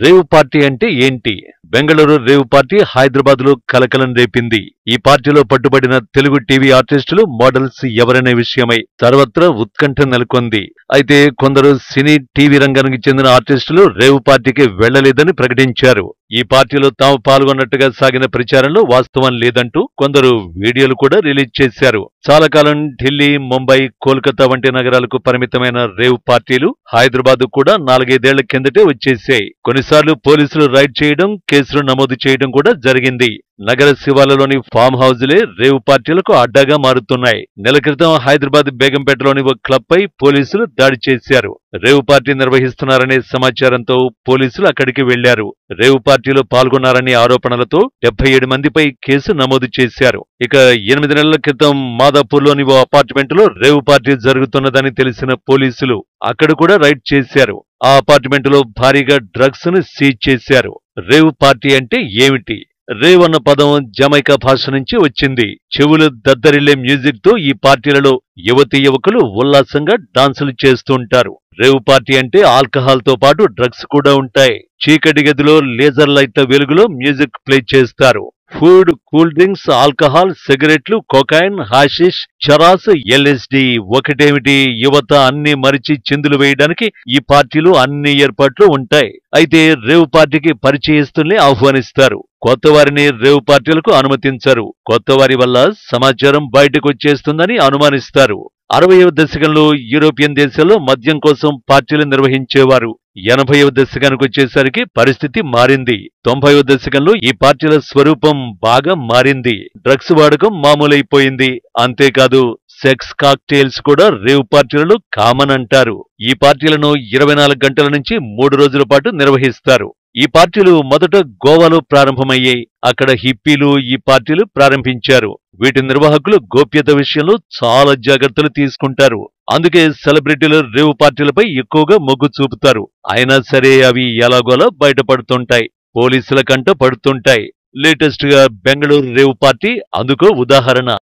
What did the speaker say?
Rave party అంటే ఏంటి? Bengaluru rave party Hyderabad లో కలకలం రేపింది. ఈ పార్టీలో పట్టుబడిన తెలుగు టీవీ ఆర్టిస్టులు, మోడల్స్ ఎవరనే విషయమై సర్వత్రా ఉత్కంఠ నెలకొంది. అయితే కొందరు సినీ టీవీ రంగానికి చెందిన ఆర్టిస్టులు రేవ్ పార్టీకి వెళ్లలేదని ప్రకటించారు. ఈ పార్టీలో తాము పాల్గొన్నట్టుగా సాగిన ప్రచారంలో వాస్తవం లేదంటూ కొందరు వీడియోలు కూడా రిలీజ్ చేశారు. చాలా కాలం ఢిల్లీ, ముంబై, కోల్కతా వంటి నగరాలకు పరిమితమైన రేవ్ పార్టీలు హైదరాబాద్ కూడా 4-5 ఏళ్ల కిందటే వచ్చేశాయి. కొన్నిసార్లు పోలీసులు రైడ్ చేయడం, కేసులు నమోదు చేయడం కూడా జరిగింది. నగర శివార్లలోని ఫామ్ హౌజులే రేవ్ పార్టీలకు అడ్డాగా మారుతున్నాయి. నెల క్రితం హైదరాబాద్ బేగంపేటలోని ఓ క్లబ్ పై పోలీసులు దాడి చేశారు. రేవ్ పార్టీ నిర్వహిస్తున్నారనే సమాచారంతో పోలీసులు అక్కడికి వెళ్లారు. రేవ్ పార్టీలో పాల్గొన్నారనే ఆరోపణలతో 77 మందిపై కేసు నమోదు చేశారు. ఇక 8 నెలల క్రితం మాదాపూర్లోని ఓ అపార్ట్మెంటులో రేవ్ పార్టీ జరుగుతున్నదని తెలిసిన పోలీసులు అక్కడ కూడా రైడ్ చేశారు. ఆ అపార్ట్మెంటులో భారీగా డ్రగ్స్ ను సీజ్ చేశారు. రేవ్ పార్టీ అంటే ఏమిటి? రేవ్ అన్న పదం జమైకా భాష నుంచి వచ్చింది. చెవులు దద్దరిల్లే మ్యూజిక్ తో ఈ పార్టీలలో యువతీ యువకులు ఉల్లాసంగా డాన్సులు చేస్తుంటారు. రేవ్ పార్టీ అంటే ఆల్కహాల్ తో పాటు డ్రగ్స్ కూడా ఉంటాయి. చీకటి గదిలో లేజర్ లైట్ల వెలుగులో మ్యూజిక్ ప్లే చేస్తారు. ఫుడ్, కూల్ డ్రింక్స్, ఆల్కహాల్, సిగరెట్లు, కొకైన్, హాషిష్, చరాస్, ఎల్ఎస్డి ఒకటేమిటి, యువత అన్ని మరిచి చిందులు వేయడానికి ఈ పార్టీలు అన్ని ఏర్పాట్లు ఉంటాయి. అయితే రేవ్ పార్టీకి పరిచయస్తుల్ని ఆహ్వానిస్తారు. కొత్త వారిని రేవ్ పార్టీలకు అనుమతించరు. కొత్త వారి వల్ల సమాచారం బయటకొచ్చేస్తుందని అనుమానిస్తారు. 60వ దశకంలో యూరోపియన్ దేశాల్లో మద్యం కోసం పార్టీలు నిర్వహించేవారు. 80వ దశకానికి వచ్చేసరికి పరిస్థితి మారింది. 90వ దశకంలో ఈ పార్టీల స్వరూపం బాగా మారింది. డ్రగ్స్ వాడకం మామూలైపోయింది. అంతేకాదు సెక్స్ కాక్టైల్స్ కూడా రేవ్ పార్టీలలో కామన్ అంటారు. ఈ పార్టీలను 24 గంటల నుంచి 3 రోజుల పాటు నిర్వహిస్తారు. ఈ పార్టీలు మొదట గోవాలో ప్రారంభమయ్యాయి. అక్కడ హిప్పీలు ఈ పార్టీలు ప్రారంభించారు. వీటి నిర్వాహకులు గోప్యత విషయంలో చాలా జాగ్రత్తలు తీసుకుంటారు. అందుకే సెలబ్రిటీలు రేవ్ పార్టీలపై ఎక్కువగా మొగ్గు చూపుతారు. అయినా సరే అవి ఎలాగోలా బయటపడుతుంటాయి, పోలీసుల కంట పడుతుంటాయి. లేటెస్ట్ గా బెంగళూరు రేవ్ పార్టీ అందుకో ఉదాహరణ.